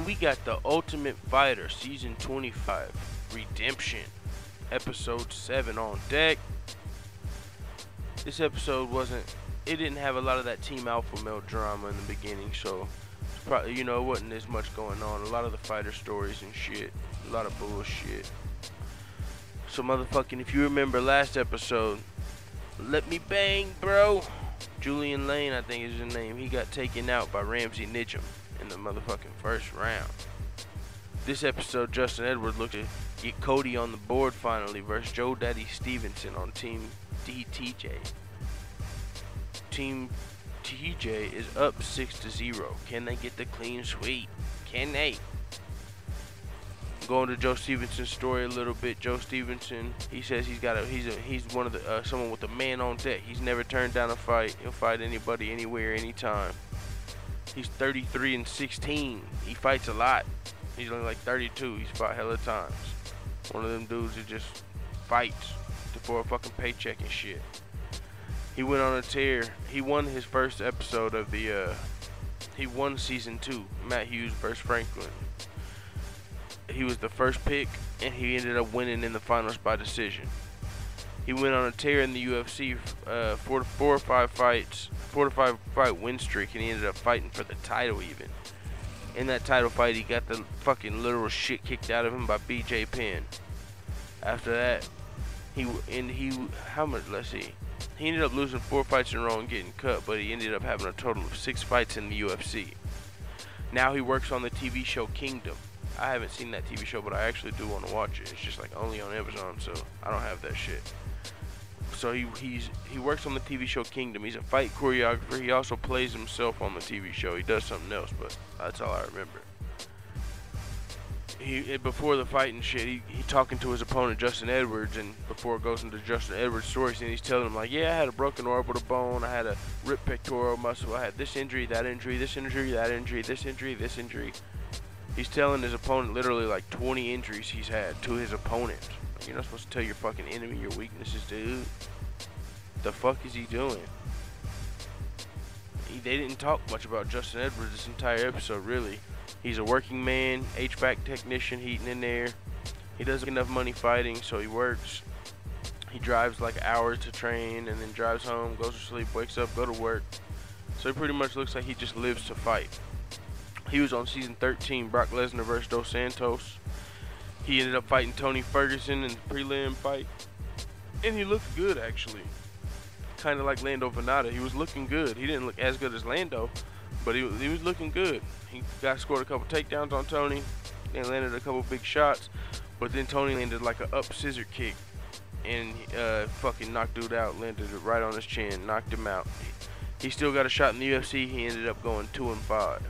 we got The Ultimate Fighter Season 25 Redemption Episode 7 on deck. This episode it didn't have a lot of that Team Alpha male drama in the beginning, so it's probably, it wasn't as much going on. A lot of the fighter stories and shit, a lot of bullshit. So motherfucking, if you remember last episode, Let Me Bang, bro. Julian Lane, I think is his name. He got taken out by Ramsey Nicham in the motherfucking first round. This episode, Justin Edwards looked to get Cody on the board finally versus Joe Daddy Stevenson on Team TJ. Team TJ is up 6-0. Can they get the clean sweep? Can they? Going to Joe Stevenson's story a little bit. Joe Stevenson, he says he's one of the someone with a man on deck. He's never turned down a fight. He'll fight anybody, anywhere, anytime. He's 33-16. He fights a lot. He's only like 32. He's fought hella times. One of them dudes who just fights for a fucking paycheck and shit. He went on a tear. He won his first episode of the. He won season 2. Matt Hughes versus Franklin. He was the first pick, and he ended up winning in the finals by decision. He went on a tear in the UFC, 4 or 5 fight win streak, and he ended up fighting for the title even. In that title fight, he got the fucking literal shit kicked out of him by BJ Penn. After that, he ended up losing 4 fights in a row and getting cut, but he ended up having a total of 6 fights in the UFC. Now he works on the TV show Kingdom. I haven't seen that TV show, but I actually do want to watch it. It's just like only on Amazon, so I don't have that shit. So he works on the TV show Kingdom. He's a fight choreographer. He also plays himself on the TV show. He does something else, but that's all I remember. Before the fight and shit, he talking to his opponent Justin Edwards, and before it goes into Justin Edwards' stories, and he's telling him like, yeah, I had a broken orbital bone, I had a ripped pectoral muscle, I had this injury, that injury, this injury, that injury, this injury, this injury. He's telling his opponent literally like 20 injuries he's had to his opponent. Like, you're not supposed to tell your fucking enemy your weaknesses, dude. The fuck is he doing? They didn't talk much about Justin Edwards this entire episode, really. He's a working man, HVAC technician, heating in there. He doesn't get enough money fighting, so he works. He drives like hours to train and then drives home, goes to sleep, wakes up, go to work. So he pretty much looks like he just lives to fight. He was on season 13, Brock Lesnar versus Dos Santos. He ended up fighting Tony Ferguson in the prelim fight. And he looked good, actually. Kind of like Lando Venata. He was looking good. He didn't look as good as Lando, but he was looking good. He scored a couple takedowns on Tony and landed a couple big shots. But then Tony landed like a up scissor kick and fucking knocked dude out. Landed it right on his chin, knocked him out. He still got a shot in the UFC. He ended up going 2-5.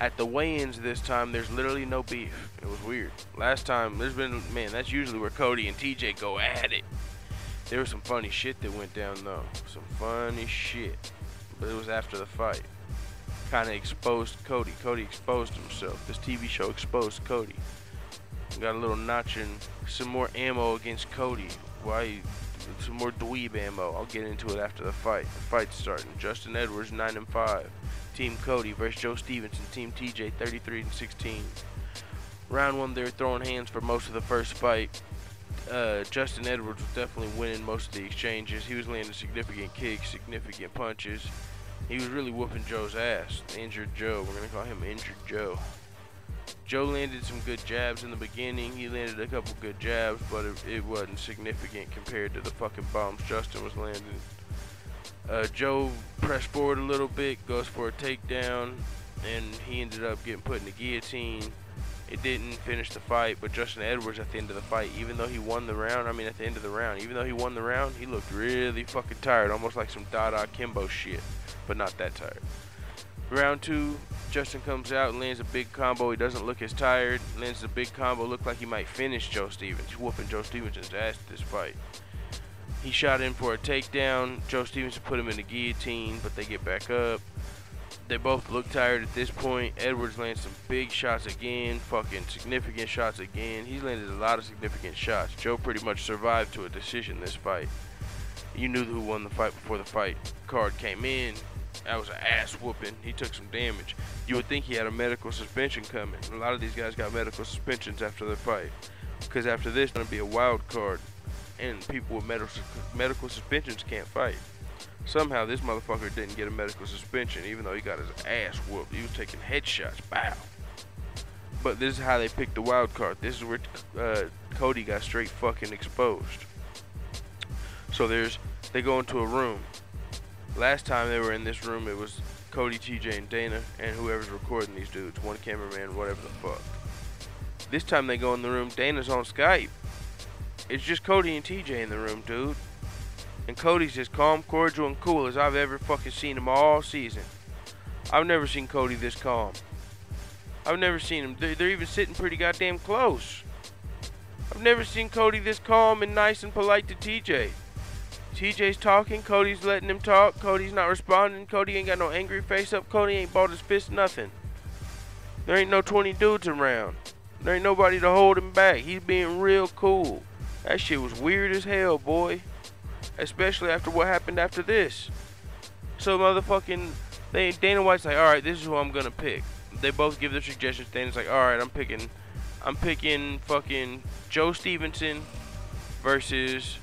At the weigh-ins this time, there's literally no beef. It was weird. Last time, that's usually where Cody and TJ go at it. There was some funny shit that went down, though. Some funny shit. But it was after the fight. Kind of exposed Cody. Cody exposed himself. This TV show exposed Cody. Got a little notch and some more ammo against Cody. Some more dweeb ammo. I'll get into it after the fight. The fight's starting. Justin Edwards, 9-5. Team Cody versus Joe Stevenson. Team TJ, 33-16. Round 1, they were throwing hands for most of the first fight. Justin Edwards was definitely winning most of the exchanges. He was landing significant kicks, significant punches. He was really whooping Joe's ass. Injured Joe. We're going to call him Injured Joe. Joe landed some good jabs in the beginning. He landed a couple good jabs, but it wasn't significant compared to the fucking bombs Justin was landing. Joe pressed forward a little bit, goes for a takedown, and he ended up getting put in the guillotine. It didn't finish the fight, but Justin Edwards at the end of the fight, even though he won the round, at the end of the round, even though he won the round, he looked really fucking tired, almost like some Dada Kimbo shit, but not that tired. Round 2, Justin comes out and lands a big combo. He doesn't look as tired, lands a big combo, looked like he might finish Joe Stevens. He's whooping Joe Stevenson's ass at this fight. He shot in for a takedown. Joe Stevenson put him in the guillotine, but they get back up. They both look tired at this point. Edwards lands some big shots again, fucking significant shots again. He's landed a lot of significant shots. Joe pretty much survived to a decision this fight. You knew who won the fight before the fight card came in. That was an ass whooping. He took some damage. You would think he had a medical suspension coming. A lot of these guys got medical suspensions after their fight. Because after this, it's going to be a wild card. And people with medical suspensions can't fight. Somehow, this motherfucker didn't get a medical suspension, even though he got his ass whooped. He was taking headshots. Bow. But this is how they picked the wild card. This is where Cody got straight fucking exposed. So they go into a room. Last time they were in this room, it was Cody, TJ, and Dana, and whoever's recording these dudes, one cameraman, whatever the fuck. This time they go in the room, Dana's on Skype. It's just Cody and TJ in the room, dude. And Cody's as calm, cordial, and cool as I've ever fucking seen him all season. I've never seen Cody this calm. I've never seen him. They're even sitting pretty goddamn close. I've never seen Cody this calm and nice and polite to TJ. TJ's talking, Cody's letting him talk, Cody's not responding, Cody ain't got no angry face up, Cody ain't balled his fist, nothing. There ain't no 20 dudes around. There ain't nobody to hold him back. He's being real cool. That shit was weird as hell, boy. Especially after what happened after this. So motherfucking, Dana White's like, alright, this is who I'm gonna pick. They both give their suggestions. Dana's like, alright, I'm picking fucking Joe Stevenson versus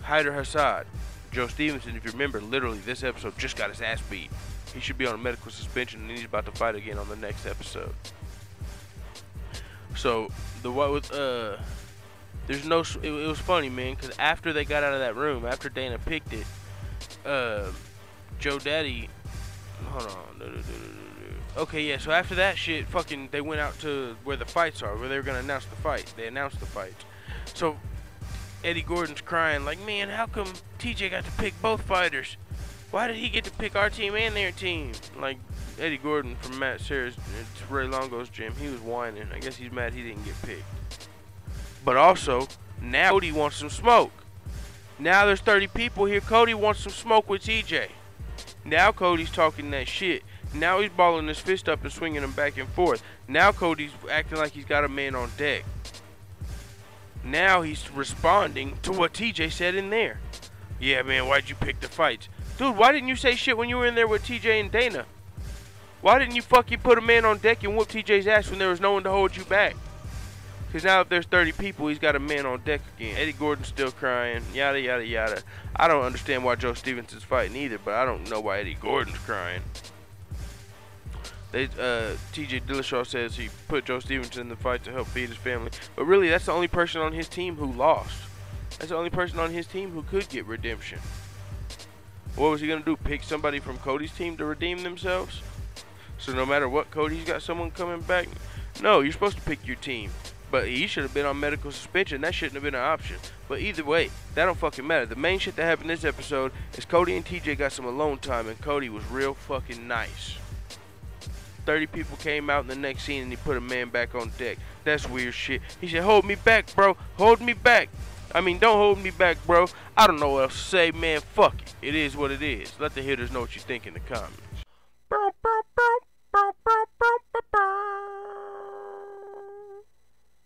Hyder Hassad. Joe Stevenson, if you remember, literally this episode just got his ass beat. He should be on a medical suspension and he's about to fight again on the next episode. So the what with there's no it was funny, man, because after they got out of that room, after Dana picked it, Joe Daddy, hold on, okay, yeah, so after that shit, fucking they went out to where the fights are, where they were gonna announce the fight. They announced the fight. So Eddie Gordon's crying like, man, how come TJ got to pick both fighters? Why did he get to pick our team and their team? Like, Eddie Gordon from Matt Serra's, Ray Longo's gym, he was whining. I guess he's mad he didn't get picked. But also, now Cody wants some smoke. Now there's 30 people here. Cody wants some smoke with TJ. Now Cody's talking that shit. Now he's balling his fist up and swinging them back and forth. Now Cody's acting like he's got a man on deck. Now he's responding to what TJ said in there. Yeah, man, why'd you pick the fights? Dude, why didn't you say shit when you were in there with TJ and Dana? Why didn't you fucking put a man on deck and whoop TJ's ass when there was no one to hold you back? Because now if there's 30 people, he's got a man on deck again. Eddie Gordon's still crying, yada, yada, yada. I don't understand why Joe Stevenson's fighting either, but I don't know why Eddie Gordon's crying. TJ Dillashaw says he put Joe Stevenson in the fight to help feed his family. But really, that's the only person on his team who lost. That's the only person on his team who could get redemption. What was he going to do? Pick somebody from Cody's team to redeem themselves? So no matter what, Cody's got someone coming back? No, you're supposed to pick your team. But he should have been on medical suspension. That shouldn't have been an option. But either way, that don't fucking matter. The main shit that happened this episode is Cody and TJ got some alone time, and Cody was real fucking nice. 30 people came out in the next scene and he put a man back on deck. That's weird shit. He said, hold me back, bro. Hold me back. I mean, don't hold me back, bro. I don't know what else to say, man. Fuck it. It is what it is. Let the hitters know what you think in the comments.